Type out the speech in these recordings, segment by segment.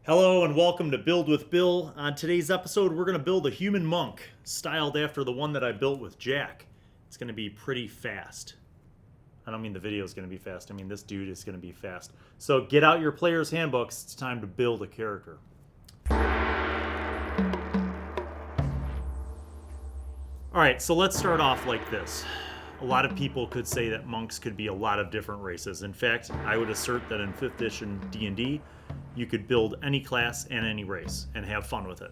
Hello and welcome to Build with Bill. On today's episode, we're going to build a human monk styled after the one that I built with Jack. It's going to be pretty fast. I don't mean the video is going to be fast. I mean this dude is going to be fast. So get out your player's handbooks. It's time to build a character. All right, so let's start off like this. A lot of people could say that monks could be a lot of different races. In fact, I would assert that in 5th edition D&D, you could build any class and any race and have fun with it.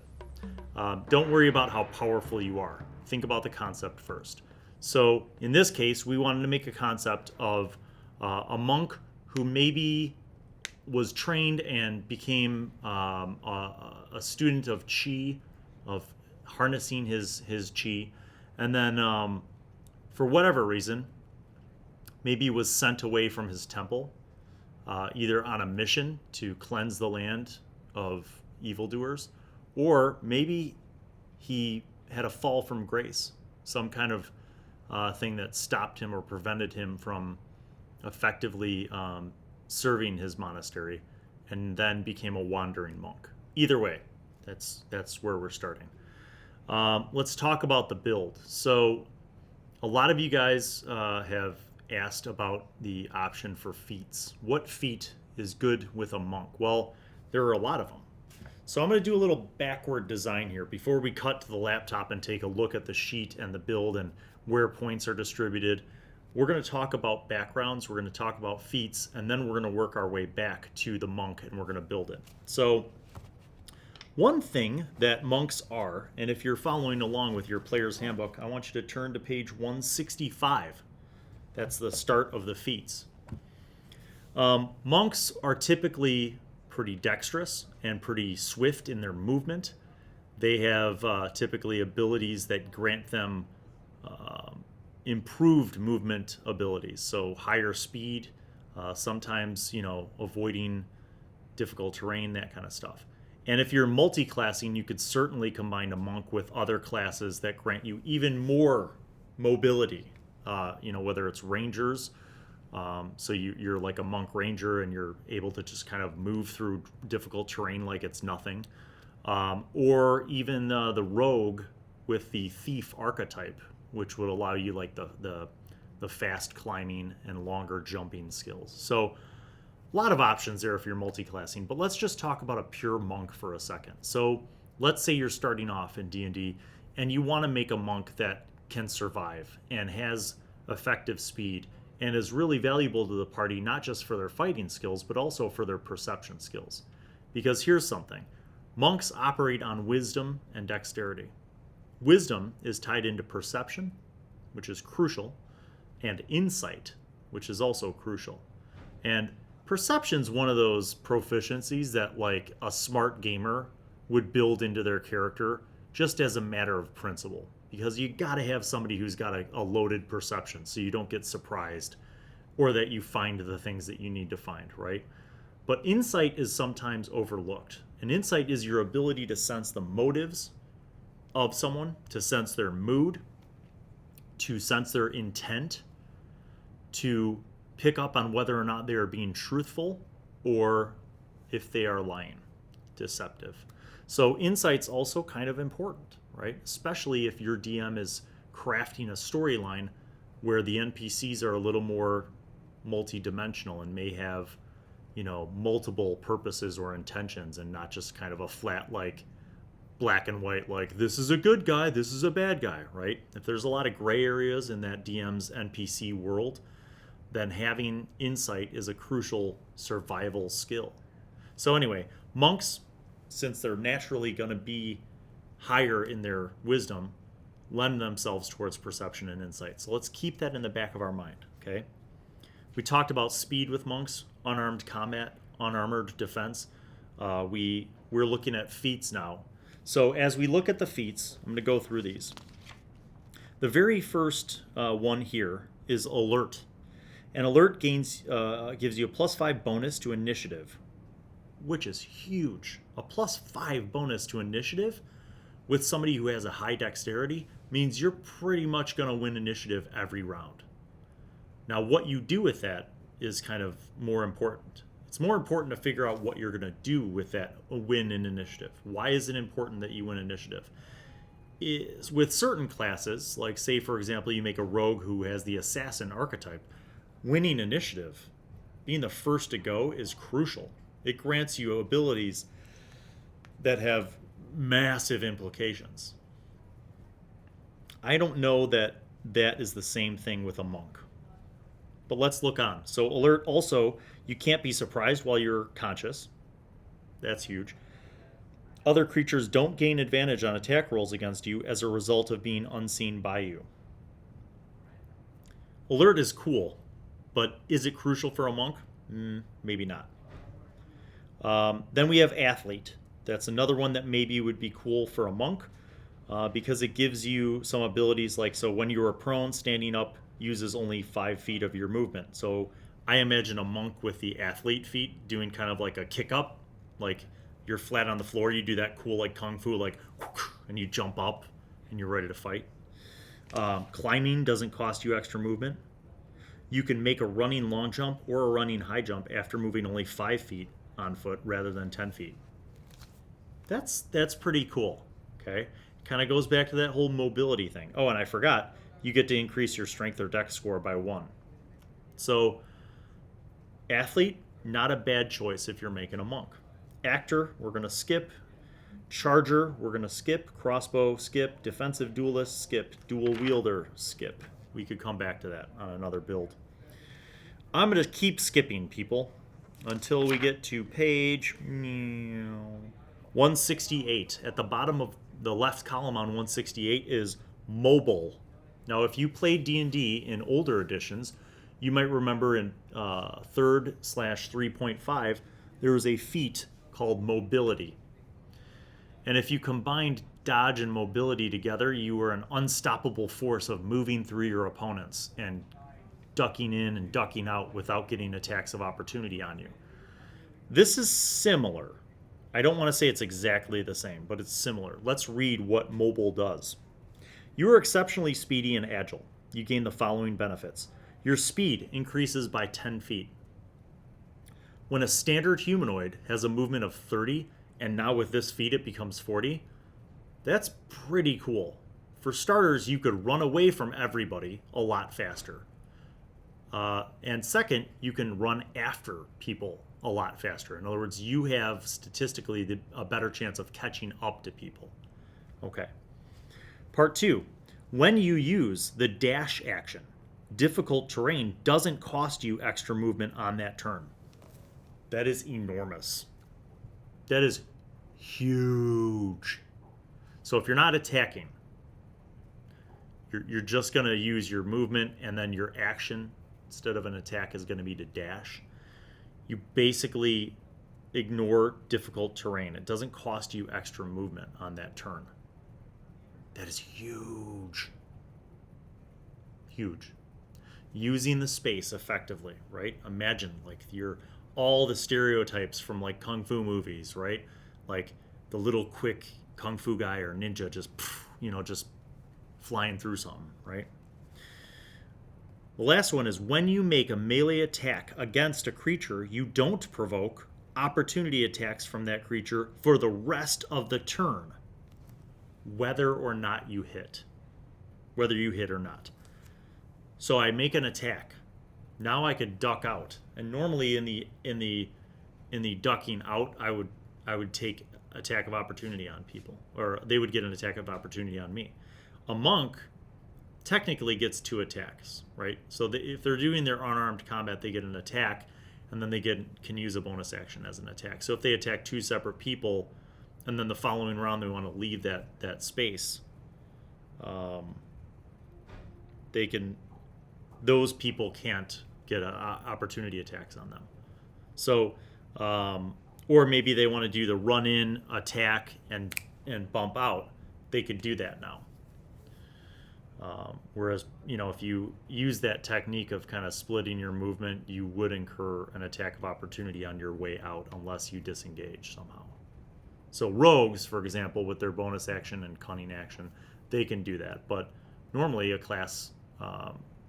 Don't worry about how powerful you are. Think about the concept first. So in this case, we wanted to make a concept of a monk who maybe was trained and became a student of chi, of harnessing his chi, and then for whatever reason, maybe was sent away from his temple, either on a mission to cleanse the land of evildoers, or maybe he had a fall from grace, some kind of thing that stopped him or prevented him from effectively serving his monastery, and then became a wandering monk. Either way, that's where we're starting. Let's talk about the build. So a lot of you guys have asked about the option for feats. What feat is good with a monk? Well, there are a lot of them. So I'm going to do a little backward design here before we cut to the laptop and take a look at the sheet and the build and where points are distributed. We're going to talk about backgrounds, we're going to talk about feats, and then we're going to work our way back to the monk and we're going to build it. So one thing that monks are, and if you're following along with your player's handbook, I want you to turn to page 165. That's the start of the feats. Monks are typically pretty dexterous and pretty swift in their movement. They have typically abilities that grant them improved movement abilities, so higher speed, sometimes avoiding difficult terrain, that kind of stuff. And if you're multi-classing, you could certainly combine a monk with other classes that grant you even more mobility. Whether it's rangers, so you're like a monk ranger and you're able to just kind of move through difficult terrain like it's nothing, or even the rogue with the thief archetype, which would allow you like the fast climbing and longer jumping skills. So a lot of options there if you're multi-classing, but let's just talk about a pure monk for a second. So let's say you're starting off in D&D and you want to make a monk that can survive and has effective speed and is really valuable to the party, not just for their fighting skills, but also for their perception skills. Because here's something. Monks operate on wisdom and dexterity. Wisdom is tied into perception, which is crucial, and insight, which is also crucial. And perception's one of those proficiencies that like a smart gamer would build into their character just as a matter of principle, because you got to have somebody who's got a loaded perception so you don't get surprised or that you find the things that you need to find, right? But insight is sometimes overlooked. And insight is your ability to sense the motives of someone, to sense their mood, to sense their intent, to pick up on whether or not they are being truthful or if they are lying, deceptive. So insight's also kind of important, right? Especially if your DM is crafting a storyline where the NPCs are a little more multi-dimensional and may have, multiple purposes or intentions and not just kind of a flat like black and white, like this is a good guy, this is a bad guy, right? If there's a lot of gray areas in that DM's NPC world, then having insight is a crucial survival skill. So anyway, monks, since they're naturally going to be higher in their wisdom, lend themselves towards perception and insight. So let's keep that in the back of our mind, okay? We talked about speed with monks, unarmed combat, unarmored defense. We're looking at feats now. So as we look at the feats, I'm going to go through these. The very first one here is alert. And alert gives you a +5 bonus to initiative, which is huge. A +5 bonus to initiative with somebody who has a high dexterity means you're pretty much going to win initiative every round. Now, what you do with that is kind of more important. It's more important to figure out what you're going to do with that win in initiative. Why is it important that you win initiative? Is with certain classes, like say for example you make a rogue who has the assassin archetype, winning initiative, being the first to go, is crucial. It grants you abilities that have massive implications. I don't know that that is the same thing with a monk. But let's look on. So alert also, you can't be surprised while you're conscious. That's huge. Other creatures don't gain advantage on attack rolls against you as a result of being unseen by you. Alert is cool, but is it crucial for a monk? Maybe not. Then we have Athlete. That's another one that maybe would be cool for a monk because it gives you some abilities like, so when you are prone, standing up uses only 5 feet of your movement. So I imagine a monk with the Athlete feat doing kind of like a kick up, like you're flat on the floor, you do that cool like kung fu, like, and you jump up and you're ready to fight. Climbing doesn't cost you extra movement. You can make a running long jump or a running high jump after moving only 5 feet on foot rather than 10 feet. That's pretty cool. Okay, kind of goes back to that whole mobility thing. Oh, and I forgot, you get to increase your strength or dex score by 1. So Athlete, not a bad choice if you're making a monk. Actor, we're going to skip. Charger, we're going to skip. Crossbow, skip. Defensive duelist, skip. Dual wielder, skip. We could come back to that on another build. I'm going to keep skipping, people, until we get to page 168. At the bottom of the left column on 168 is mobile. Now, if you played D&D in older editions, you might remember in 3rd/3.5, there was a feat called mobility. And if you combined dodge and mobility together, you were an unstoppable force of moving through your opponents and ducking in and ducking out without getting attacks of opportunity on you. This is similar. I don't want to say it's exactly the same, but it's similar. Let's read what mobile does. You are exceptionally speedy and agile. You gain the following benefits. Your speed increases by 10 feet. When a standard humanoid has a movement of 30, and now with this feat it becomes 40, that's pretty cool. For starters, you could run away from everybody a lot faster. And second, you can run after people a lot faster. In other words, you have statistically a better chance of catching up to people. Okay. Part 2. When you use the dash action, difficult terrain doesn't cost you extra movement on that turn. That is enormous. That is huge. So if you're not attacking, you're just going to use your movement, and then your action instead of an attack is going to be to dash. You basically ignore difficult terrain. It doesn't cost you extra movement on that turn. That is huge. Huge. Using the space effectively, right? Imagine like all the stereotypes from like kung fu movies, right? Like the little quick kung fu guy or ninja just flying through something, right? The last one is when you make a melee attack against a creature, you don't provoke opportunity attacks from that creature for the rest of the turn, whether or not you hit. Whether you hit or not. So I make an attack. Now I could duck out. And normally in the ducking out, I would take attack of opportunity on people, or they would get an attack of opportunity on me. A monk technically gets 2 attacks, right? So if they're doing their unarmed combat, they get an attack, and then they can use a bonus action as an attack. So if they attack 2 separate people, and then the following round they want to leave that space, those people can't get opportunity attacks on them. So, or maybe they want to do the run in, attack, and bump out. They could do that now. Whereas, if you use that technique of kind of splitting your movement, you would incur an attack of opportunity on your way out unless you disengage somehow. So rogues, for example, with their bonus action and cunning action, they can do that. But normally a class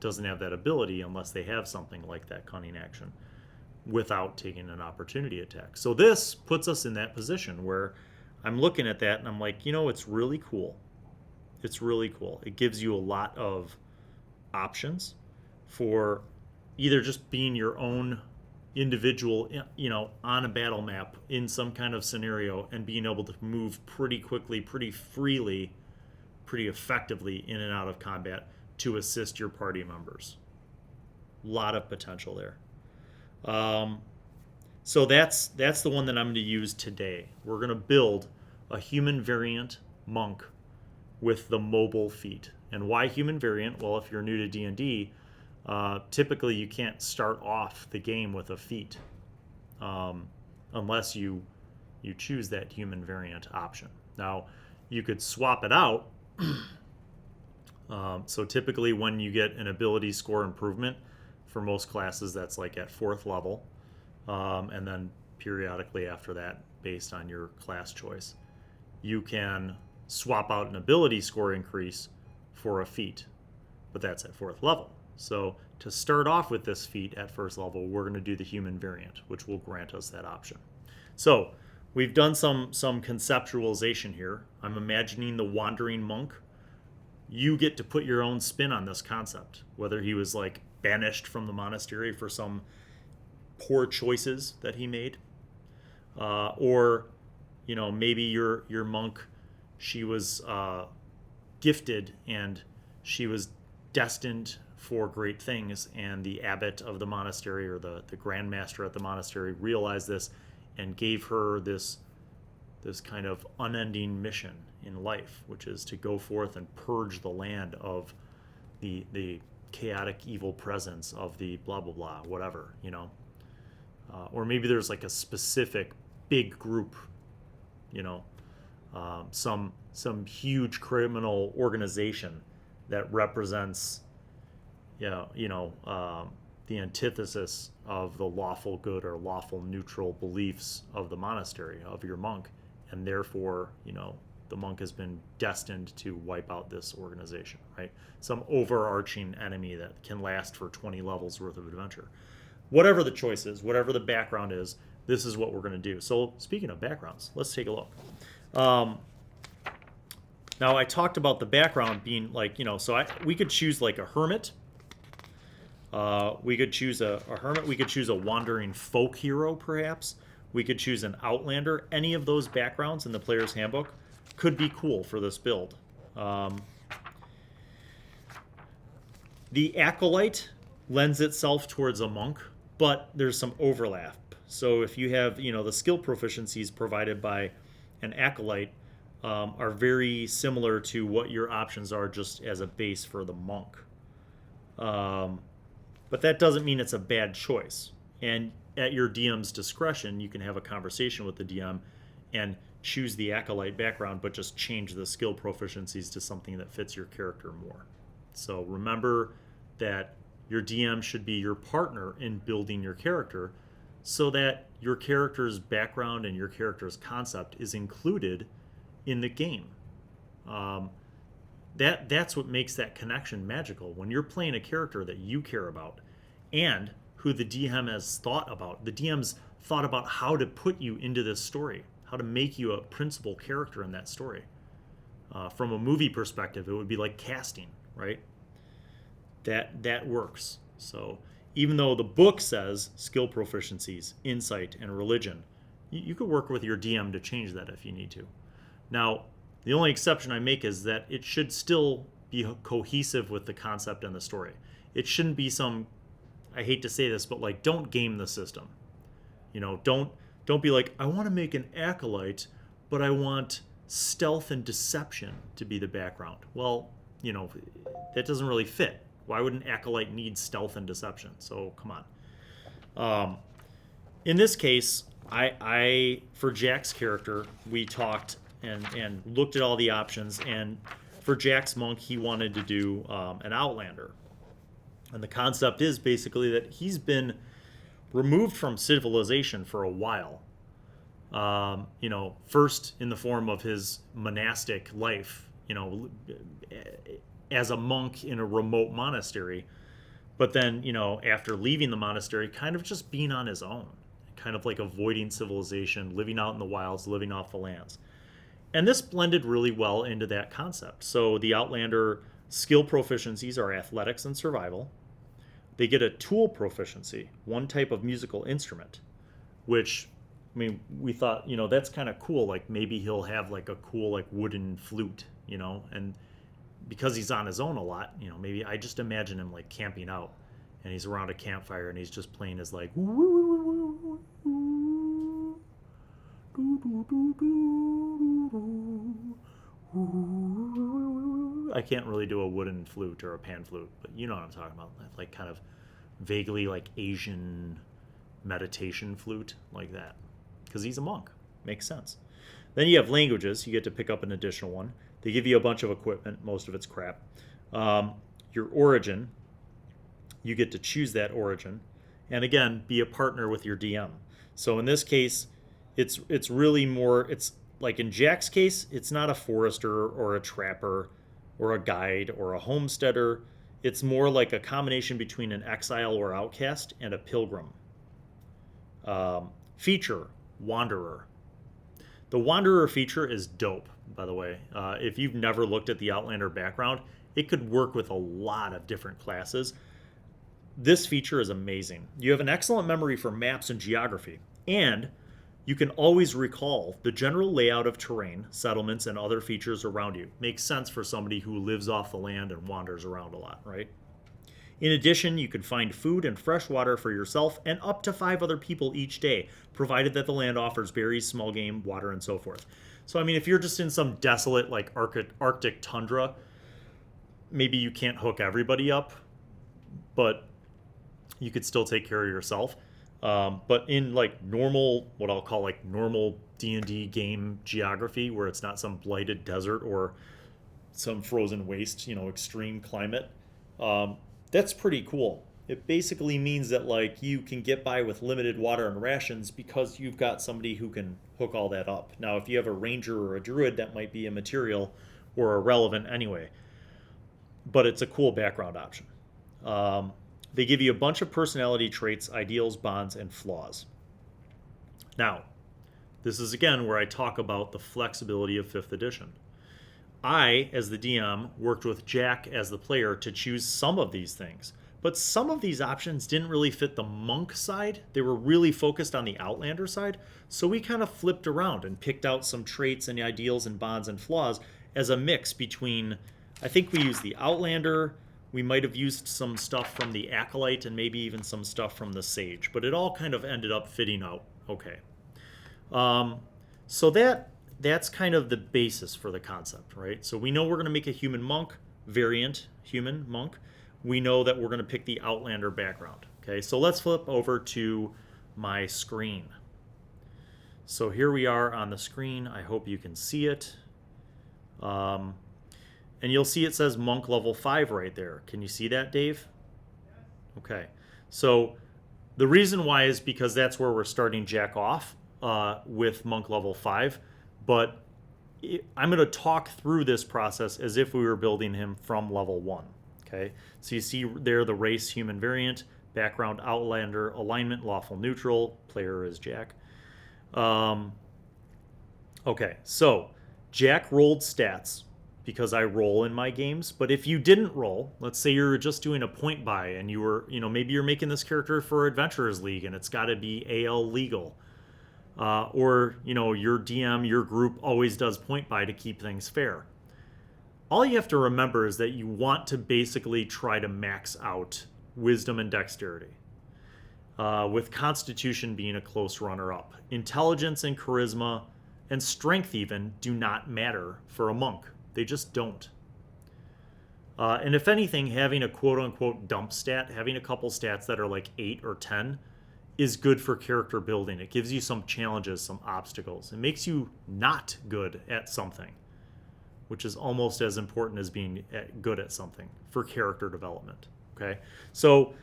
doesn't have that ability unless they have something like that cunning action. without taking an opportunity attack. So this puts us in that position where I'm looking at that and I'm like, it's really cool. It's really cool. It gives you a lot of options for either just being your own individual, on a battle map in some kind of scenario and being able to move pretty quickly, pretty freely, pretty effectively in and out of combat to assist your party members. A lot of potential there. So that's the one that I'm going to use today. We're going to build a human variant monk with the mobile feat. And why human variant? Well, if you're new to D&D, typically you can't start off the game with a feat unless you choose that human variant option. Now, you could swap it out. So typically when you get an ability score improvement, for most classes that's like at 4th level, and then periodically after that based on your class choice, you can swap out an ability score increase for a feat, but that's at 4th level. So to start off with this feat at 1st level, we're going to do the human variant, which will grant us that option. So we've done some conceptualization here. I'm imagining the wandering monk. You get to put your own spin on this concept, whether he was like banished from the monastery for some poor choices that he made, or maybe your monk, she was gifted and she was destined for great things, and the abbot of the monastery or the grand master at the monastery realized this and gave her this kind of unending mission in life, which is to go forth and purge the land of the chaotic evil presence of the blah blah blah, whatever, or maybe there's like a specific big group, some huge criminal organization that represents the antithesis of the lawful good or lawful neutral beliefs of the monastery, of your monk, and therefore the monk has been destined to wipe out this organization, right? Some overarching enemy that can last for 20 levels worth of adventure. Whatever the choice is, whatever the background is, this is what we're going to do. So speaking of backgrounds, let's take a look. Now I talked about the background being like, we could choose like a hermit. We could choose a hermit. We could choose a wandering folk hero, perhaps. We could choose an outlander. Any of those backgrounds in the player's handbook could be cool for this build. The acolyte lends itself towards a monk, but there's some overlap. So if you have, the skill proficiencies provided by an acolyte are very similar to what your options are just as a base for the monk. But that doesn't mean it's a bad choice. And at your DM's discretion, you can have a conversation with the DM and choose the acolyte background, but just change the skill proficiencies to something that fits your character more. So remember that your DM should be your partner in building your character so that your character's background and your character's concept is included in the game. That's what makes that connection magical. When you're playing a character that you care about and who the DM has thought about, the DM's thought about how to put you into this story, how to make you a principal character in that story. From a movie perspective, it would be like casting, right? That works. So even though the book says skill proficiencies, insight, and religion, you could work with your DM to change that if you need to. Now, the only exception I make is that it should still be cohesive with the concept and the story. It shouldn't be some, I hate to say this, but like, don't game the system. Don't be like, I want to make an acolyte, but I want stealth and deception to be the background. Well, that doesn't really fit. Why would an acolyte need stealth and deception? So come on. In this case, I for Jack's character, we talked and looked at all the options, and for Jack's monk, he wanted to do an Outlander. And the concept is basically that he's been removed from civilization for a while. First in the form of his monastic life, as a monk in a remote monastery. But then, after leaving the monastery, kind of just being on his own, kind of like avoiding civilization, living out in the wilds, living off the lands. And this blended really well into that concept. So the Outlander skill proficiencies are athletics and survival. They get a tool proficiency, one type of musical instrument, which, I mean, we thought, that's kind of cool. Like maybe he'll have like a cool like wooden flute, and because he's on his own a lot, maybe I just imagine him like camping out and he's around a campfire and he's just playing his like I can't really do a wooden flute or a pan flute, but you know what I'm talking about. Like kind of vaguely like Asian meditation flute like that. Because he's a monk. Makes sense. Then you have languages. You get to pick up an additional one. They give you a bunch of equipment. Most of it's crap. Your origin. You get to choose that origin. And again, be a partner with your DM. So in this case, it's really more, it's like in Jack's case, it's not a forester or a trapper or a guide or a homesteader. It's more like a combination between an exile or outcast and a pilgrim. Feature, wanderer. The wanderer feature is dope, by the way. If you've never looked at the Outlander background, it could work with a lot of different classes. This feature is amazing. You have an excellent memory for maps and geography, and you can always recall the general layout of terrain, settlements, and other features around you. Makes sense for somebody who lives off the land and wanders around a lot, right? In addition, you can find food and fresh water for yourself and up to 5 other people each day, provided that the land offers berries, small game, water, and so forth. So, I mean, if you're just in some desolate, like Arctic tundra, maybe you can't hook everybody up, but you could still take care of yourself. But in like normal, what I'll call like normal D&D game geography, where it's not some blighted desert or some frozen waste, extreme climate, that's pretty cool. It basically means that like you can get by with limited water and rations because you've got somebody who can hook all that up. Now, if you have a ranger or a druid, that might be immaterial or irrelevant anyway. But it's a cool background option. They give you a bunch of personality traits, ideals, bonds, and flaws. Now, this is again where I talk about the flexibility of 5th edition. I, as the DM, worked with Jack as the player to choose some of these things, but some of these options didn't really fit the monk side. They were really focused on the Outlander side, so we kind of flipped around and picked out some traits and ideals and bonds and flaws as a mix between, I think we used the Outlander, we might have used some stuff from the Acolyte and maybe even some stuff from the Sage, but it all kind of ended up fitting out okay. So that's kind of the basis for the concept, right? So we know we're going to make a human monk variant, human monk. We know that we're going to pick the Outlander background, okay? So let's flip over to my screen. So here we are on the screen. I hope you can see it. And you'll see it says monk level 5 right there. Can you see that, Dave? Okay. So the reason why is because that's where we're starting Jack off with monk level 5. But I'm going to talk through this process as if we were building him from level 1. Okay. So you see there the race, human variant, background, Outlander, alignment, lawful neutral, player is Jack. Okay. So Jack rolled stats, because I roll in my games. But if you didn't roll, let's say you're just doing a point buy and you were, maybe you're making this character for Adventurers League and it's got to be AL legal. Or, your DM, your group always does point buy to keep things fair. All you have to remember is that you want to basically try to max out wisdom and dexterity, with Constitution being a close runner-up. Intelligence and charisma and strength even do not matter for a monk. They just don't. And if anything, having a quote-unquote dump stat, having a couple stats that are like 8 or 10, is good for character building. It gives you some challenges, some obstacles. It makes you not good at something, which is almost as important as being good at something for character development. Okay? So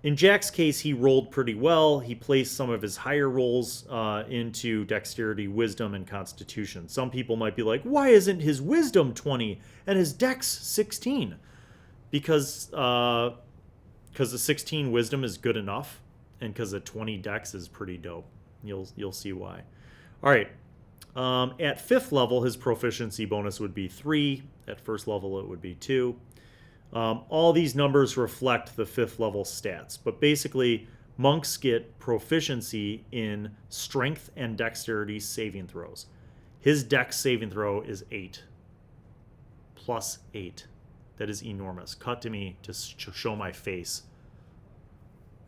in Jack's case, he rolled pretty well. He placed some of his higher rolls into dexterity, wisdom, and constitution. Some people might be like, why isn't his wisdom 20 and his dex 16? Because because the 16 wisdom is good enough, and because the 20 dex is pretty dope. You'll see why. All right. At 5th level, his proficiency bonus would be 3. At 1st level, it would be 2. All these numbers reflect the 5th level stats, but basically, monks get proficiency in strength and dexterity saving throws. His dex saving throw is 8. Plus 8. That is enormous. Cut to me to show my face.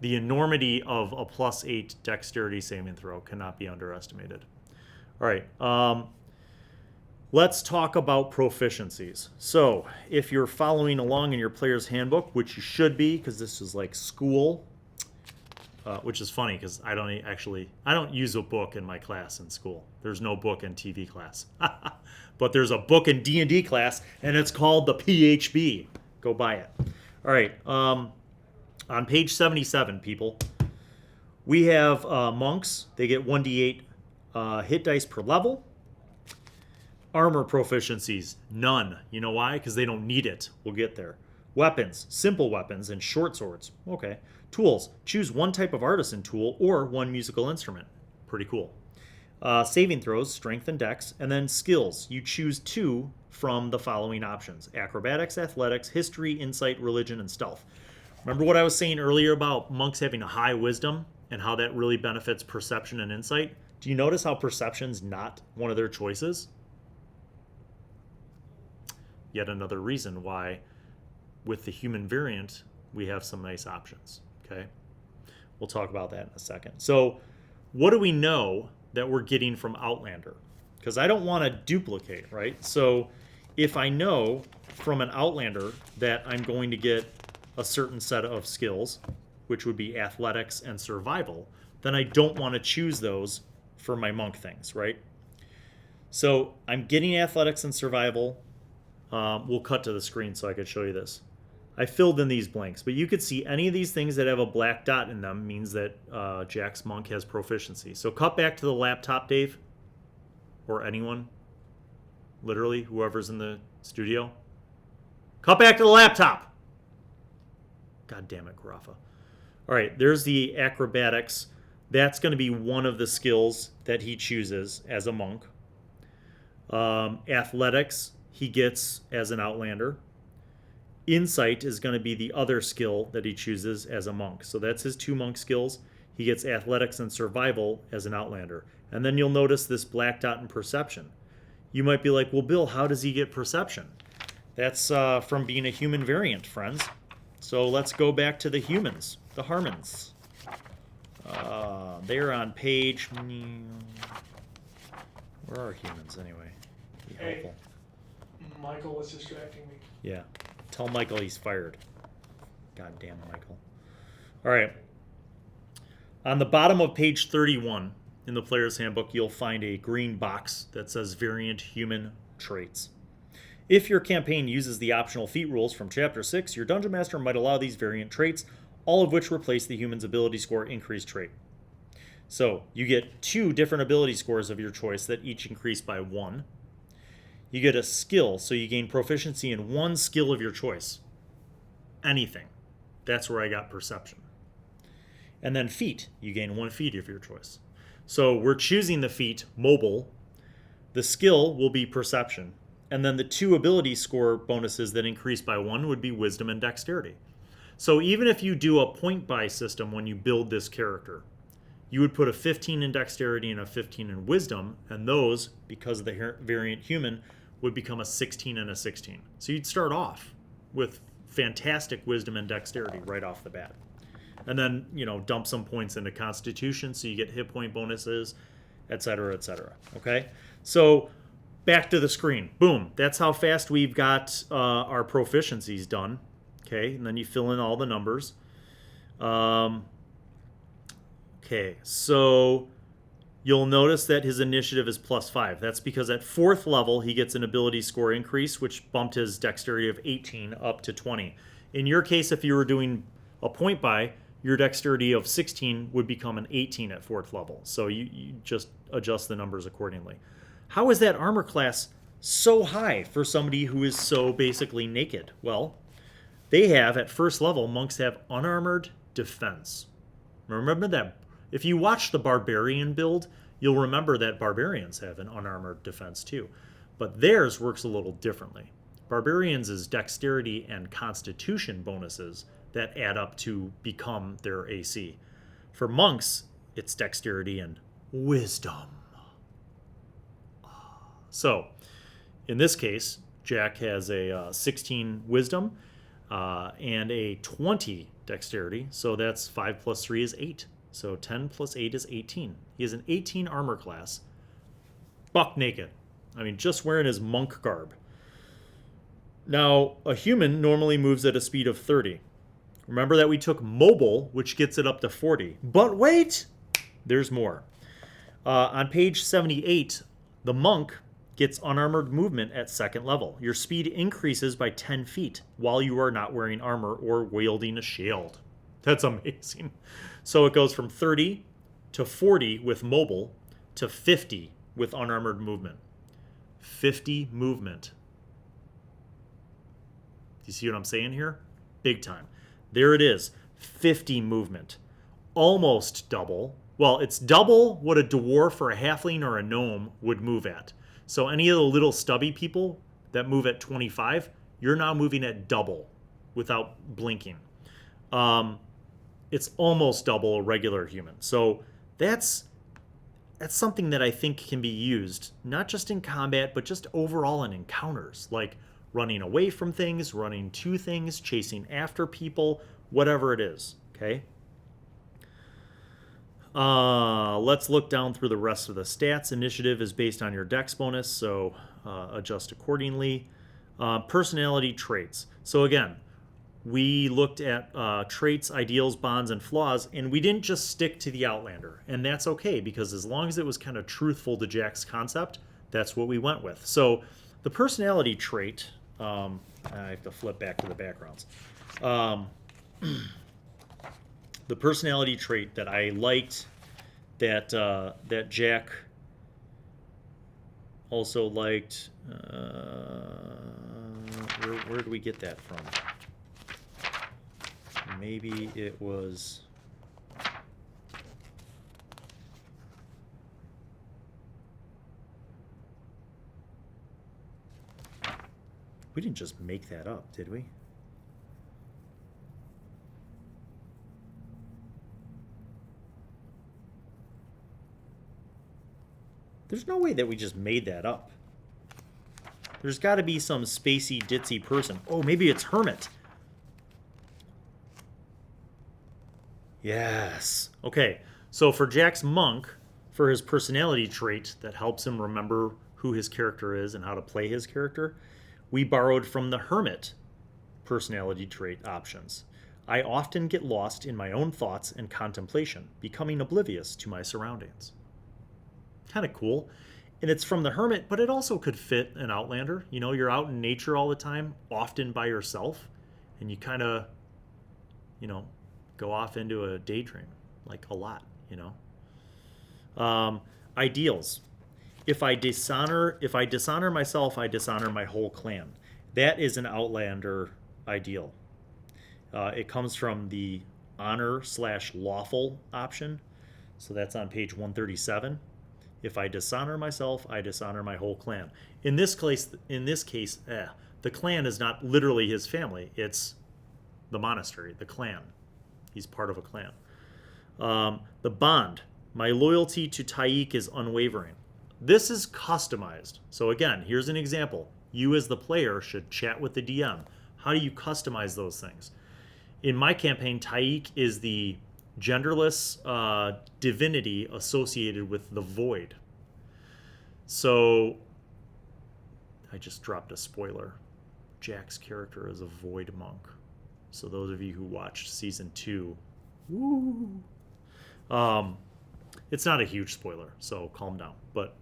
The enormity of a plus 8 dexterity saving throw cannot be underestimated. All right. Let's talk about proficiencies. So if you're following along in your player's handbook, which you should be, because this is like school, which is funny because I don't use a book in my class in school. There's no book in TV class. But there's a book in D&D class, and it's called the PHB. Go buy it. All right. On page 77, people, we have monks. They get 1d8 hit dice per level. Armor proficiencies, none. You know why? Because they don't need it. We'll get there. Weapons, simple weapons, and short swords. Okay. Tools, choose one type of artisan tool or one musical instrument. Pretty cool. Saving throws, strength and dex. And then skills, you choose 2 from the following options. Acrobatics, athletics, history, insight, religion, and stealth. Remember what I was saying earlier about monks having a high wisdom and how that really benefits perception and insight? Do you notice how perception's not one of their choices? Yet another reason why with the human variant we have some nice options. Okay, we'll talk about that in a second. So what do we know that we're getting from Outlander? Because I don't want to duplicate, right? So if I know from an Outlander that I'm going to get a certain set of skills, which would be athletics and survival, then I don't want to choose those for my monk things, right? So I'm getting athletics and survival. We'll cut to the screen so I can show you this. I filled in these blanks, but you could see any of these things that have a black dot in them means that Jack's monk has proficiency. So cut back to the laptop, Dave, or anyone, literally, whoever's in the studio. Cut back to the laptop. God damn it, Garafa. All right, there's the acrobatics. That's going to be one of the skills that he chooses as a monk. Athletics, he gets as an Outlander. Insight is going to be the other skill that he chooses as a monk. So that's his 2 monk skills. He gets athletics and survival as an Outlander. And then you'll notice this black dot in perception. You might be like, well, Bill, how does he get perception? That's from being a human variant, friends. So let's go back to the humans, the Harmons. They're on page... Where are humans, anyway? Be helpful. Michael was distracting me. Yeah. Tell Michael he's fired. God damn Michael. All right. On the bottom of page 31 in the player's handbook, you'll find a green box that says Variant Human Traits. If your campaign uses the optional feat rules from Chapter 6, your Dungeon Master might allow these variant traits, all of which replace the human's ability score increased trait. So you get 2 different ability scores of your choice that each increase by 1. You get a skill, so you gain proficiency in 1 skill of your choice. Anything. That's where I got perception. And then feat. You gain 1 feat of your choice. So we're choosing the feat, mobile. The skill will be perception. And then the 2 ability score bonuses that increase by 1 would be wisdom and dexterity. So even if you do a point buy system when you build this character, you would put a 15 in dexterity and a 15 in wisdom, and those, because of the variant human, would become a 16 and a 16. So you'd start off with fantastic wisdom and dexterity right off the bat. And then, dump some points into constitution so you get hit point bonuses, etc., etc. Okay? So back to the screen. Boom. That's how fast we've got our proficiencies done. Okay? And then you fill in all the numbers. Okay, so you'll notice that his initiative is +5. That's because at 4th level, he gets an ability score increase, which bumped his dexterity of 18 up to 20. In your case, if you were doing a point buy, your dexterity of 16 would become an 18 at 4th level. So you just adjust the numbers accordingly. How is that armor class so high for somebody who is so basically naked? Well, They have, at first level, monks have unarmored defense. Remember that. If you watch the barbarian build, you'll remember that barbarians have an unarmored defense too. But theirs works a little differently. Barbarians is dexterity and constitution bonuses that add up to become their AC. For monks, it's dexterity and wisdom. So, in this case, Jack has a 16 wisdom and a 20 dexterity. So that's 5 plus 3 is 8. So 10 plus 8 is 18. He has an 18 armor class, buck naked. I mean, just wearing his monk garb. Now, a human normally moves at a speed of 30. Remember that we took mobile, which gets it up to 40. But wait, there's more. On page 78, the monk gets unarmored movement at second level. Your speed increases by 10 feet while you are not wearing armor or wielding a shield. That's amazing. So it goes from 30 to 40 with mobile to 50 with unarmored movement. 50 movement. Do you see what I'm saying here? Big time. There it is. 50 movement. Almost double. Well, it's double what a dwarf or a halfling or a gnome would move at. So any of the little stubby people that move at 25, you're now moving at double without blinking. It's almost double a regular human. So that's something that I think can be used, not just in combat, but just overall in encounters, like running away from things, running to things, chasing after people, whatever it is, okay? Let's look down through the rest of the stats. Initiative is based on your dex bonus, so adjust accordingly. Personality traits. So again, we looked at traits, ideals, bonds, and flaws, and we didn't just stick to the Outlander. And that's okay, because as long as it was kind of truthful to Jack's concept, that's what we went with. So the personality trait, I have to flip back to the backgrounds. The personality trait that I liked, that Jack also liked, where did we get that from? Maybe it was... We didn't just make that up, did we? There's no way that we just made that up. There's got to be some spacey, ditzy person. Oh, maybe it's Hermit. Yes. Okay, so for Jack's monk, for his personality trait that helps him remember who his character is and how to play his character, we borrowed from the Hermit personality trait options. I often get lost in my own thoughts and contemplation, becoming oblivious to my surroundings. Kind of cool. And it's from the Hermit, but it also could fit an Outlander. You know, you're out in nature all the time, often by yourself, and you kind of, you know, go off into a daydream, like a lot, you know. Ideals. If I dishonor myself, I dishonor my whole clan. That is an Outlander ideal. It comes from the honor/lawful option. So that's on page 137. If I dishonor myself, I dishonor my whole clan. In this case, the clan is not literally his family. It's the monastery, the clan. He's part of a clan. The bond. My loyalty to Taik is unwavering. This is customized. So again, here's an example. You as the player should chat with the DM. How do you customize those things? In my campaign, Taik is the genderless divinity associated with the void. So I just dropped a spoiler. Jack's character is a void monk. So those of you who watched season 2, woo! It's not a huge spoiler, so calm down, but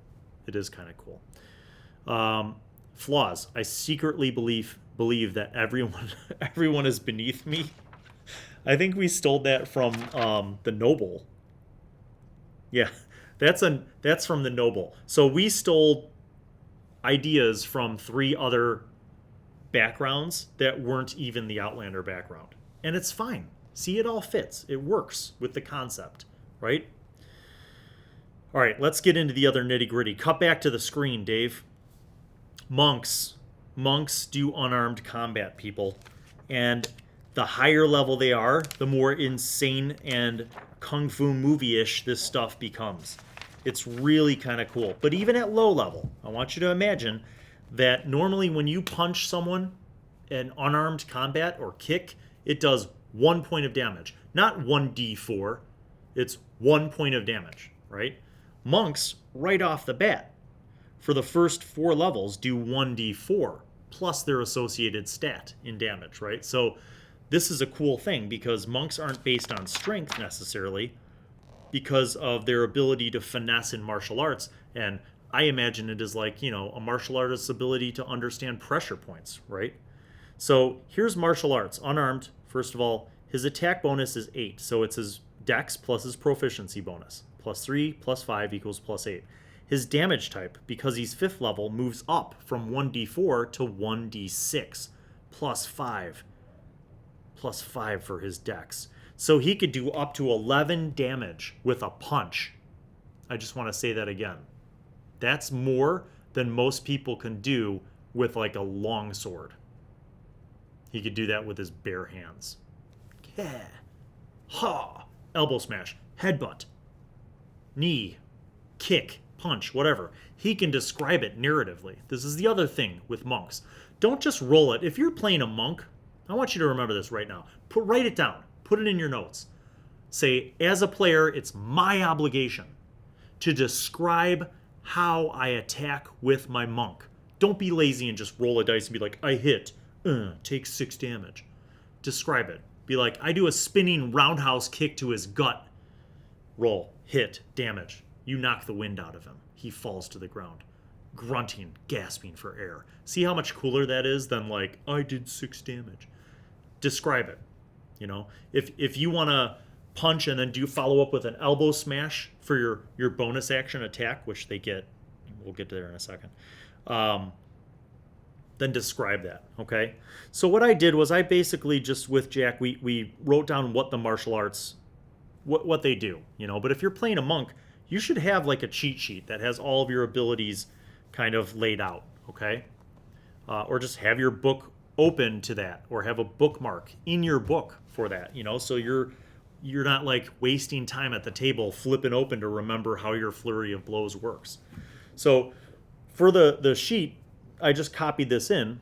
it is kind of cool. Flaws. I secretly believe that everyone is beneath me. I think we stole that from the Noble. Yeah, that's from the Noble. So we stole ideas from 3 other backgrounds that weren't even the Outlander background. And it's fine. See, it all fits. It works with the concept, right? All right, let's get into the other nitty-gritty. Cut back to the screen, Dave. Monks. Monks do unarmed combat, people. And the higher level they are, the more insane and kung fu movie-ish this stuff becomes. It's really kind of cool. But even at low level, I want you to imagine that normally when you punch someone in unarmed combat or kick, it does 1 point of damage. Not 1d4, it's 1 point of damage, right? Monks, right off the bat, for the first 4 levels, do 1d4 plus their associated stat in damage, right? So this is a cool thing because monks aren't based on strength necessarily because of their ability to finesse in martial arts. And I imagine it is like, a martial artist's ability to understand pressure points, right? So here's martial arts, unarmed. First of all, his attack bonus is 8. So it's his dex plus his proficiency bonus. +3 + 5 = +8. His damage type, because he's 5th level, moves up from 1d4 to 1d6, +5. +5 for his dex. So he could do up to 11 damage with a punch. I just want to say that again. That's more than most people can do with like a long sword. He could do that with his bare hands. Yeah. Ha! Elbow smash, headbutt, knee, kick, punch, whatever. He can describe it narratively. This is the other thing with monks. Don't just roll it. If you're playing a monk, I want you to remember this right now. Write it down. Put it in your notes. Say, as a player, it's my obligation to describe how I attack with my monk. Don't be lazy and just roll a dice and be like, I hit, take 6 damage. Describe it. Be like, I do a spinning roundhouse kick to his gut. Roll, hit, damage. You knock the wind out of him. He falls to the ground. Grunting, gasping for air. See how much cooler that is than like, I did 6 damage. Describe it. If you want to punch and then do follow up with an elbow smash for your bonus action attack, which they get, we'll get to there in a second, then describe that, okay? So what I did was I basically just, with Jack, we wrote down what the martial arts, what they do, But if you're playing a monk, you should have like a cheat sheet that has all of your abilities kind of laid out, okay? Or just have your book open to that, or have a bookmark in your book for that, so you're not like wasting time at the table flipping open to remember how your flurry of blows works. So for the sheet, I just copied this in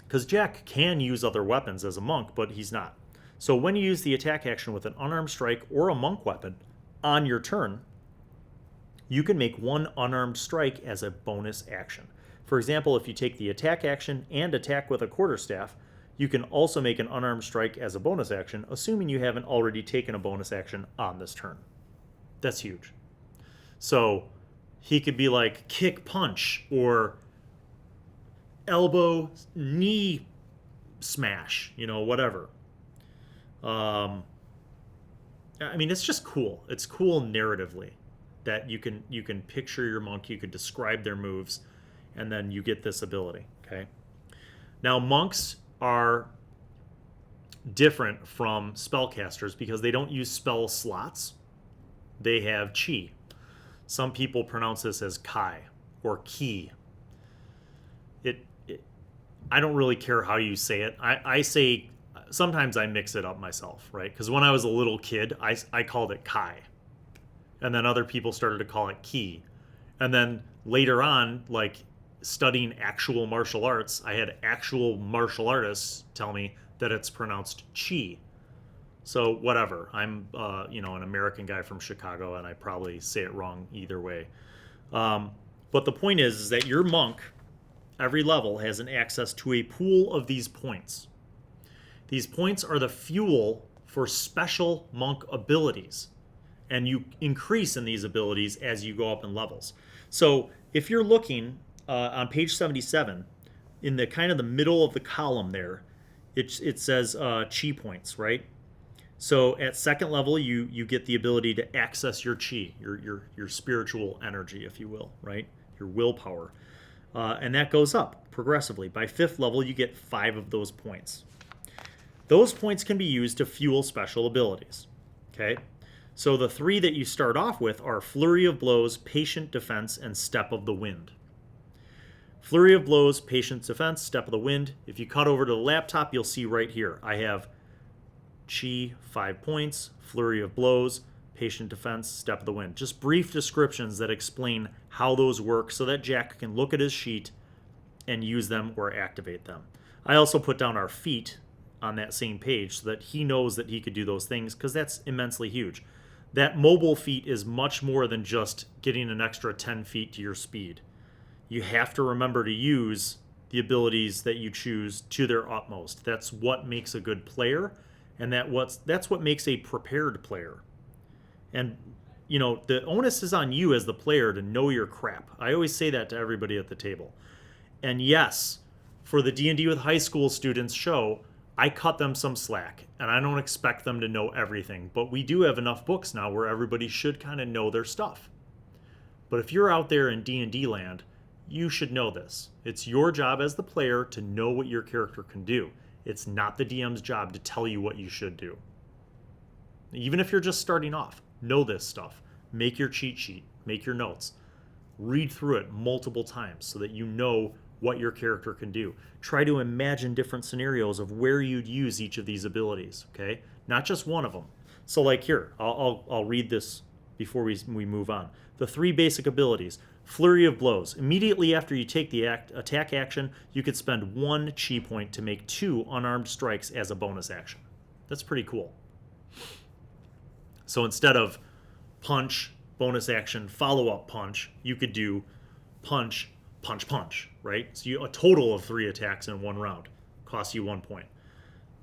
because Jack can use other weapons as a monk, but he's not. So when you use the attack action with an unarmed strike or a monk weapon on your turn, you can make 1 unarmed strike as a bonus action. For example, if you take the attack action and attack with a quarterstaff, you can also make an unarmed strike as a bonus action, assuming you haven't already taken a bonus action on this turn. That's huge. So he could be like kick punch or elbow knee smash, whatever. I mean, it's just cool. It's cool narratively that you can picture your monk, you can describe their moves, and then you get this ability, okay? Now, monks are different from spellcasters because they don't use spell slots. They have chi. Some people pronounce this as kai or ki. I don't really care how you say it. I say, sometimes I mix it up myself, right? Because when I was a little kid, I called it kai. And then other people started to call it ki. And then later on, like studying actual martial arts, I had actual martial artists tell me that it's pronounced chi. So whatever. I'm an American guy from Chicago, and I probably say it wrong either way. But the point is that your monk, every level, has an access to a pool of these points. These points are the fuel for special monk abilities, and you increase in these abilities as you go up in levels. So if you're looking on page 77, in the kind of the middle of the column there, it says chi points, right? So at second level, you get the ability to access your chi, your spiritual energy, if you will, right? Your willpower. and that goes up progressively. By 5th level, you get 5 of those points. Those points can be used to fuel special abilities. Okay? So the 3 that you start off with are Flurry of Blows, Patient Defense, and Step of the Wind. Flurry of Blows, Patient Defense, Step of the Wind. If you cut over to the laptop, you'll see right here. I have Chi, 5 points, Flurry of Blows, Patient Defense, Step of the Wind. Just brief descriptions that explain how those work so that Jack can look at his sheet and use them or activate them. I also put down our feat on that same page so that he knows that he could do those things, because that's immensely huge. That mobile feat is much more than just getting an extra 10 feet to your speed. You have to remember to use the abilities that you choose to their utmost. That's what makes a good player, and that's what makes a prepared player. And the onus is on you as the player to know your crap. I always say that to everybody at the table. And yes, for the D&D with high school students show, I cut them some slack, and I don't expect them to know everything, but we do have enough books now where everybody should kind of know their stuff. But if you're out there in D&D land, you should know this. It's your job as the player to know what your character can do. It's not the DM's job to tell you what you should do. Even if you're just starting off, know this stuff. Make your cheat sheet, make your notes. Read through it multiple times so that you know what your character can do. Try to imagine different scenarios of where you'd use each of these abilities, okay? Not just one of them. So like here, I'll read this before we move on. The 3 basic abilities. Flurry of Blows. Immediately after you take the attack action, you could spend 1 chi point to make 2 unarmed strikes as a bonus action. That's pretty cool. So instead of punch, bonus action, follow-up punch, you could do punch, punch, punch, right? So a total of 3 attacks in 1 round costs you 1 point.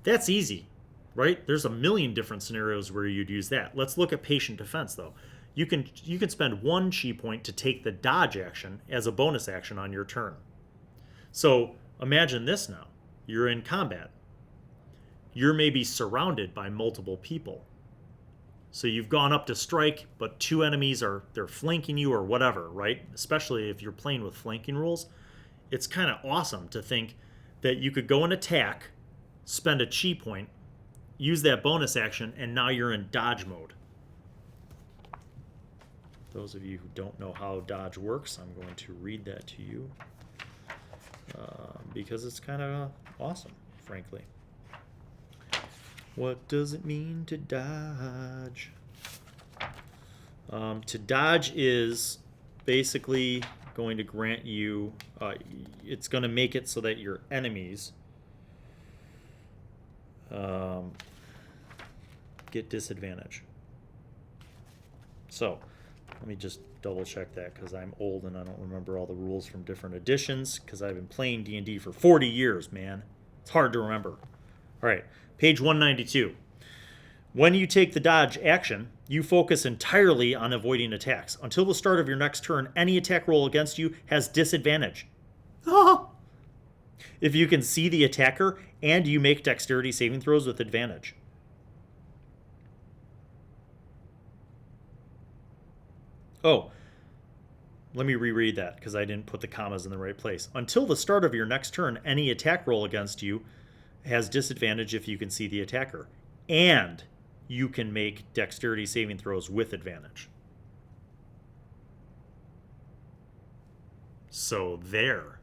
That's easy, right? There's a million different scenarios where you'd use that. Let's look at Patient Defense, though. You can spend 1 chi point to take the dodge action as a bonus action on your turn. So imagine this now. You're in combat. You're maybe surrounded by multiple people. So you've gone up to strike, but 2 enemies they're flanking you or whatever, right? Especially if you're playing with flanking rules. It's kind of awesome to think that you could go and attack, spend a chi point, use that bonus action, and now you're in dodge mode. Those of you who don't know how dodge works, I'm going to read that to you because it's kind of awesome, frankly. What does it mean to dodge? To dodge is basically going to grant you, it's going to make it so that your enemies get disadvantage. So let me just double check that because I'm old and I don't remember all the rules from different editions because I've been playing D&D for 40 years, man. It's hard to remember. All right, page 192. When you take the dodge action, you focus entirely on avoiding attacks. Until the start of your next turn, any attack roll against you has disadvantage. If you can see the attacker and you make dexterity saving throws with advantage. Oh, let me reread that because I didn't put the commas in the right place. Until the start of your next turn, any attack roll against you has disadvantage if you can see the attacker. And you can make dexterity saving throws with advantage. So there.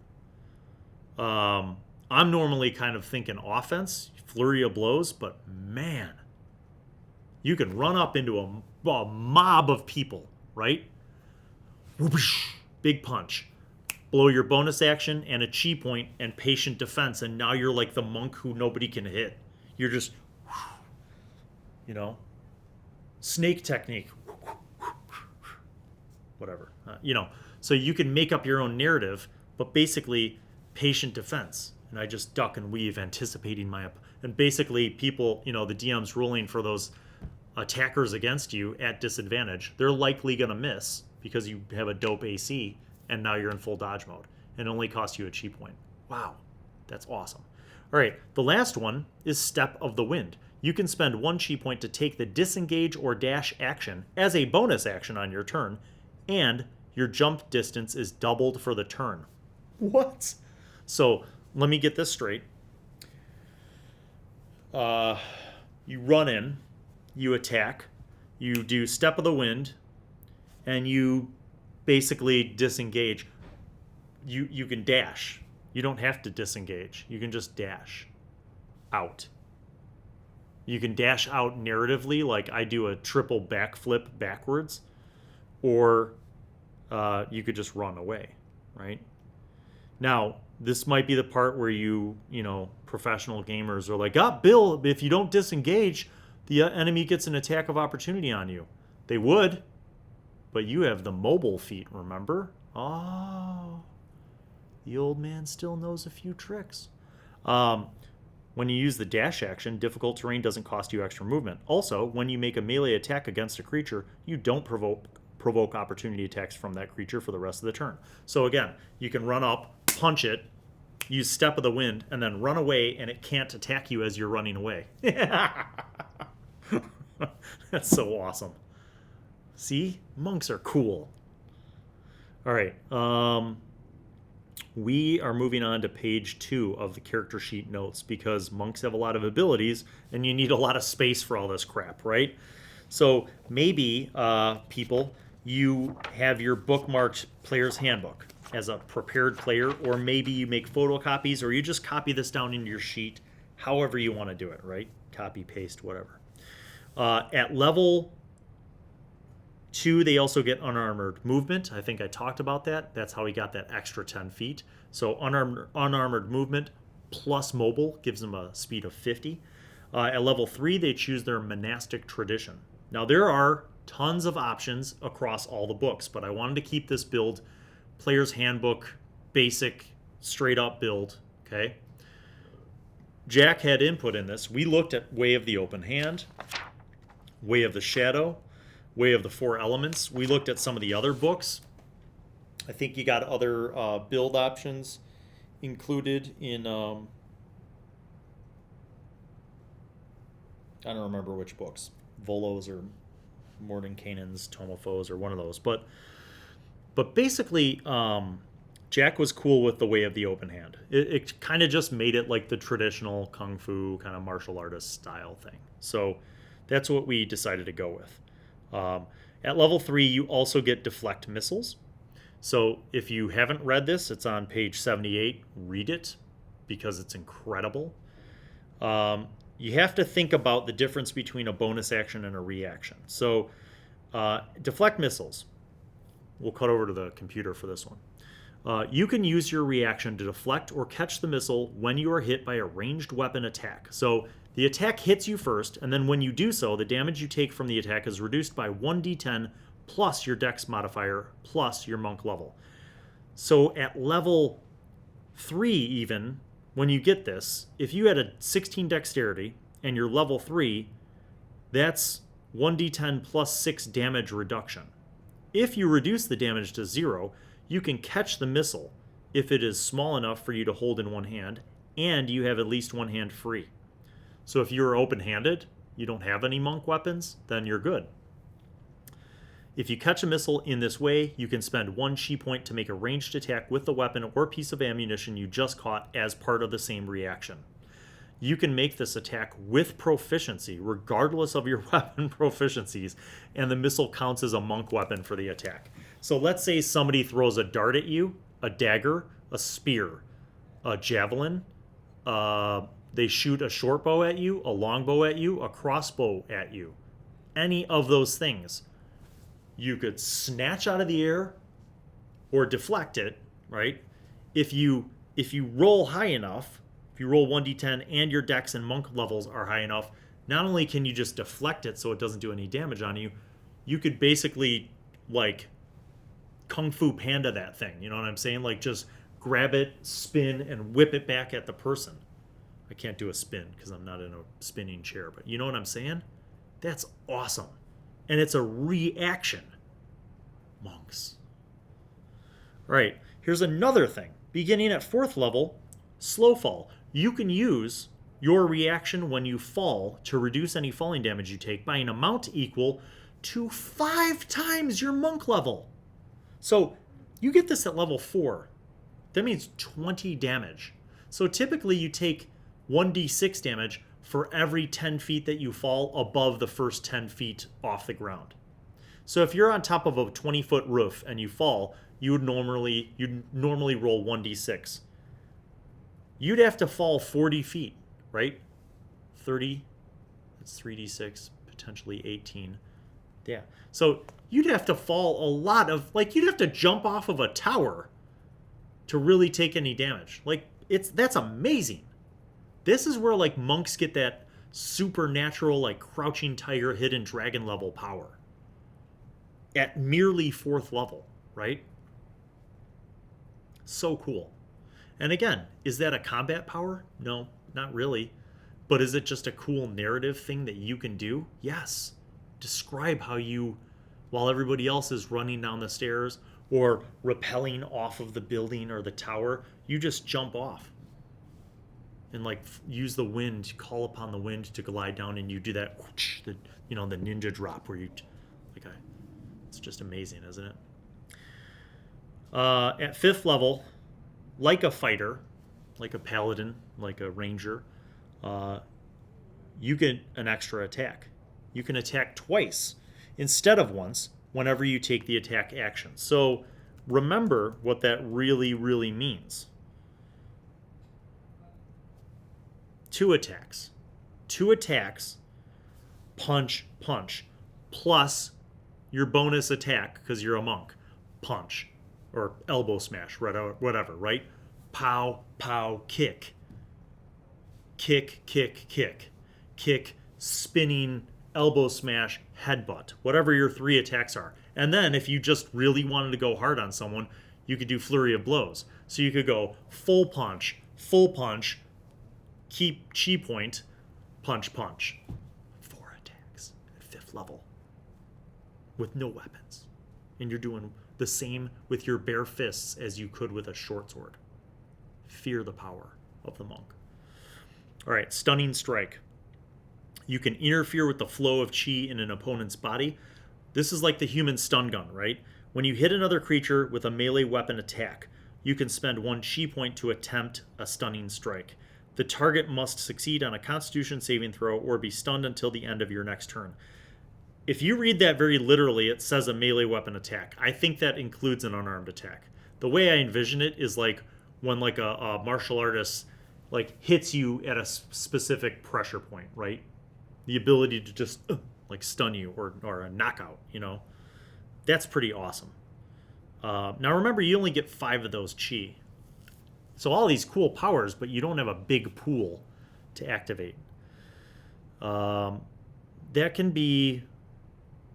I'm normally kind of thinking offense, flurry of blows, but man, you can run up into a mob of people, right? Whoosh, big punch. Blow your bonus action and a chi point and patient defense, and now you're like the monk who nobody can hit. You're just, snake technique. Whatever. So you can make up your own narrative, but basically patient defense. And I just duck and weave, anticipating and basically people, the DM's ruling for those attackers against you at disadvantage. They're likely going to miss because you have a dope AC, and now you're in full dodge mode. And it only costs you a chi point. Wow, that's awesome. All right, the last one is Step of the Wind. You can spend 1 chi point to take the disengage or dash action as a bonus action on your turn, and your jump distance is doubled for the turn. What? So let me get this straight. You run in, you attack, you do Step of the Wind, and you basically disengage. You can dash. You don't have to disengage. You can just dash out. You can dash out narratively, like I do a triple backflip backwards, or you could just run away, right? Now, this might be the part where professional gamers are like, Bill, if you don't disengage, the enemy gets an attack of opportunity on you. They would, but you have the mobile feat, remember? Oh, the old man still knows a few tricks. When you use the dash action, difficult terrain doesn't cost you extra movement. Also, when you make a melee attack against a creature, you don't provoke opportunity attacks from that creature for the rest of the turn. So again, you can run up, punch it, use Step of the Wind, and then run away, and it can't attack you as you're running away. That's so awesome. See? Monks are cool. All right. We are moving on to page 2 of the character sheet notes because monks have a lot of abilities, and you need a lot of space for all this crap, right? So maybe, people, you have your bookmarked player's handbook as a prepared player, or maybe you make photocopies, or you just copy this down into your sheet, however you want to do it, right? Copy, paste, whatever. At level 2, they also get unarmored movement. I think I talked about that. That's how he got that extra 10 feet. So unarmored movement plus mobile gives them a speed of 50. At level 3, they choose their monastic tradition. Now, there are tons of options across all the books, but I wanted to keep this build player's handbook, basic, straight up build, okay? Jack had input in this. We looked at Way of the Open Hand, Way of the Shadow, Way of the Four Elements. We looked at some of the other books. I think you got other build options included in, I don't remember which books, Volos or Mordenkainen's Tome of Foes, or one of those. But basically, Jack was cool with the Way of the Open Hand. It kind of just made it like the traditional kung fu kind of martial artist style thing. So that's what we decided to go with. At level 3, you also get Deflect Missiles. So if you haven't read this, it's on page 78. Read it because it's incredible. You have to think about the difference between a bonus action and a reaction. So Deflect Missiles. We'll cut over to the computer for this one. You can use your reaction to deflect or catch the missile when you are hit by a ranged weapon attack. So the attack hits you first, and then when you do so, the damage you take from the attack is reduced by 1d10 plus your dex modifier plus your monk level. So at level 3 even, when you get this, if you had a 16 dexterity and you're level 3, that's 1d10 plus 6 damage reduction. If you reduce the damage to 0, you can catch the missile if it is small enough for you to hold in one hand, and you have at least one hand free. So if you're open-handed, you don't have any monk weapons, then you're good. If you catch a missile in this way, you can spend 1 chi point to make a ranged attack with the weapon or piece of ammunition you just caught as part of the same reaction. You can make this attack with proficiency, regardless of your weapon proficiencies, and the missile counts as a monk weapon for the attack. So let's say somebody throws a dart at you, a dagger, a spear, a javelin, they shoot a short bow at you, a long bow at you, a crossbow at you. Any of those things. You could snatch out of the air or deflect it, right? If you roll high enough, if you roll 1d10 and your dex and monk levels are high enough, not only can you just deflect it so it doesn't do any damage on you, you could basically, like, Kung Fu Panda that thing. You know what I'm saying? Like, just grab it, spin, and whip it back at the person. I can't do a spin because I'm not in a spinning chair, but you know what I'm saying? That's awesome. And it's a reaction. Monks. All right, here's another thing. Beginning at 4th level, slow fall. You can use your reaction when you fall to reduce any falling damage you take by an amount equal to 5 times your monk level. So you get this at level 4. That means 20 damage. So typically you take 1d6 damage for every 10 feet that you fall above the first 10 feet off the ground. So if you're on top of a 20-foot roof and you fall, you'd normally roll 1d6. You'd have to fall 40 feet, right? 30, that's 3d6, potentially 18. Yeah. So you'd have to fall a lot of, like, you'd have to jump off of a tower to really take any damage. Like, that's amazing. This is where, like, monks get that supernatural, like, crouching tiger, hidden dragon level power at merely 4th level, right? So cool. And again, is that a combat power? No, not really. But is it just a cool narrative thing that you can do? Yes. Describe how you, while everybody else is running down the stairs or rappelling off of the building or the tower, you just jump off and, like, use the wind, call upon the wind to glide down, and you do that, the ninja drop where you, it's just amazing, isn't it? At 5th level, like a fighter, like a paladin, like a ranger, you get an extra attack. You can attack twice instead of once whenever you take the attack action. So remember what that really, really means. 2 attacks. 2 attacks, punch, punch, plus your bonus attack, because you're a monk, punch, or elbow smash, whatever, right? Pow, pow, kick. Kick, kick, kick. Kick, spinning, elbow smash, headbutt. Whatever your 3 attacks are. And then if you just really wanted to go hard on someone, you could do flurry of blows. So you could go full punch, keep chi point, punch, punch. 4 attacks at 5th level with no weapons. And you're doing the same with your bare fists as you could with a short sword. Fear the power of the monk. All right, stunning strike. You can interfere with the flow of chi in an opponent's body. This is like the human stun gun, right? When you hit another creature with a melee weapon attack, you can spend 1 chi point to attempt a stunning strike. The target must succeed on a Constitution saving throw or be stunned until the end of your next turn. If you read that very literally, it says a melee weapon attack. I think that includes an unarmed attack. The way I envision it is like when, like, a martial artist, like, hits you at a specific pressure point, right? The ability to just like stun you or a knockout, that's pretty awesome. Now remember, you only get 5 of those chi. So all these cool powers, but you don't have a big pool to activate. That can be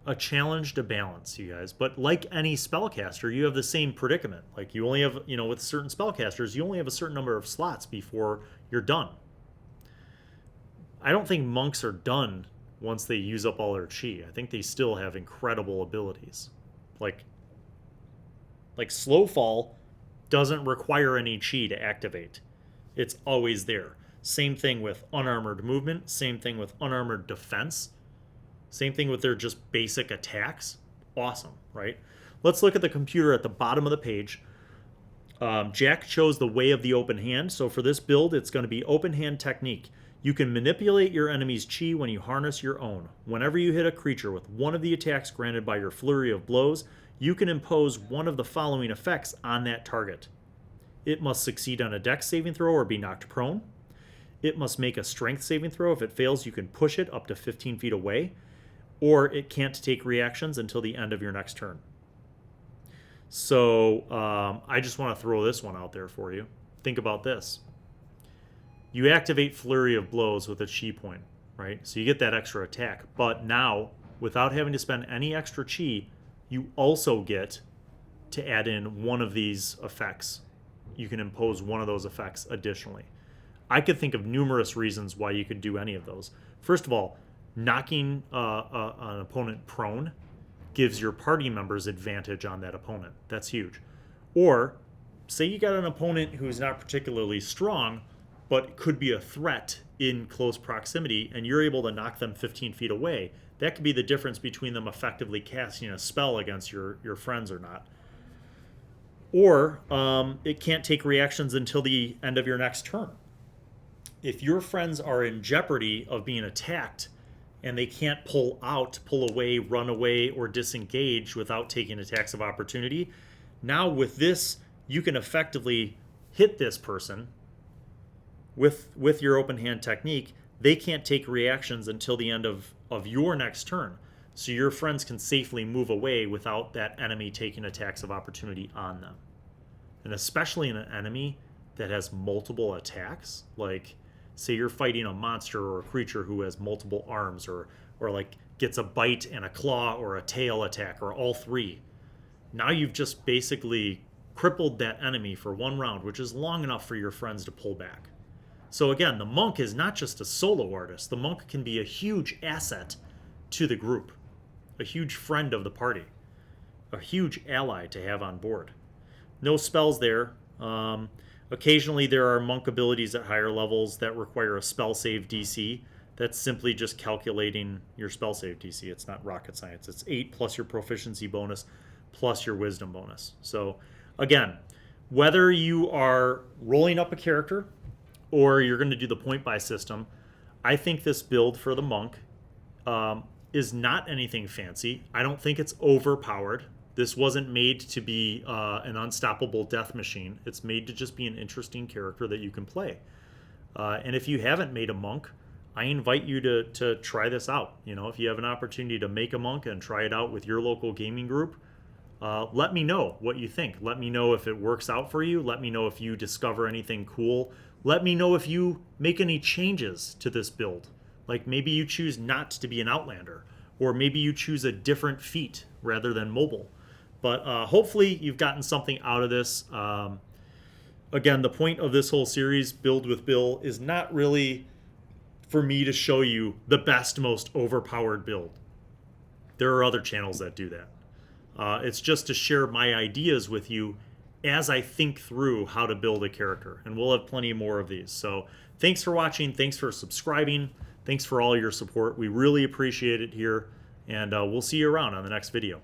a challenge to balance, you guys. But like any spellcaster, you have the same predicament. Like, you only have, with certain spellcasters, you only have a certain number of slots before you're done. I don't think monks are done once they use up all their chi. I think they still have incredible abilities. Like slow fall doesn't require any chi to activate. It's always there. Same thing with unarmored movement. Same thing with unarmored defense. Same thing with their just basic attacks. Awesome, right? Let's look at the computer at the bottom of the page. Jack chose the way of the open hand. So for this build, it's going to be open hand technique. You can manipulate your enemy's chi when you harness your own. Whenever you hit a creature with one of the attacks granted by your flurry of blows, you can impose one of the following effects on that target. It must succeed on a dex saving throw or be knocked prone. It must make a strength saving throw. If it fails, you can push it up to 15 feet away. Or it can't take reactions until the end of your next turn. So I just want to throw this one out there for you. Think about this. You activate Flurry of Blows with a chi point, right? So you get that extra attack. But now, without having to spend any extra chi, you also get to add in one of these effects. You can impose one of those effects additionally. I could think of numerous reasons why you could do any of those. First of all, knocking an opponent prone gives your party members advantage on that opponent. That's huge. Or, say you got an opponent who's not particularly strong, but could be a threat in close proximity, and you're able to knock them 15 feet away. That could be the difference between them effectively casting a spell against your friends or not. Or it can't take reactions until the end of your next turn. If your friends are in jeopardy of being attacked and they can't pull out, pull away, run away, or disengage without taking attacks of opportunity, now with this, you can effectively hit this person with your open hand technique. They can't take reactions until the end of your next turn. So your friends can safely move away without that enemy taking attacks of opportunity on them. And especially in an enemy that has multiple attacks, like say you're fighting a monster or a creature who has multiple arms, or like gets a bite and a claw or a tail attack, or all three. Now you've just basically crippled that enemy for one round, which is long enough for your friends to pull back. So again, the monk is not just a solo artist. The monk can be a huge asset to the group, a huge friend of the party, a huge ally to have on board. No spells there. Occasionally there are monk abilities at higher levels that require a spell save DC. That's simply just calculating your spell save DC. It's not rocket science. It's 8 plus your proficiency bonus plus your wisdom bonus. So again, whether you are rolling up a character or you're going to do the point buy system, I think this build for the monk is not anything fancy. I don't think it's overpowered. This wasn't made to be an unstoppable death machine. It's made to just be an interesting character that you can play. And if you haven't made a monk, I invite you to try this out. You know, if you have an opportunity to make a monk and try it out with your local gaming group, let me know what you think. Let me know if it works out for you. Let me know if you discover anything cool. Let me know if you make any changes to this build. Like maybe you choose not to be an Outlander, or maybe you choose a different feat rather than mobile. But hopefully you've gotten something out of this. Again, the point of this whole series, Build with Bill, is not really for me to show you the best, most overpowered build. There are other channels that do that. It's just to share my ideas with you as I think through how to build a character. And we'll have plenty more of these. So thanks for watching. Thanks for subscribing. Thanks for all your support. We really appreciate it here. And we'll see you around on the next video.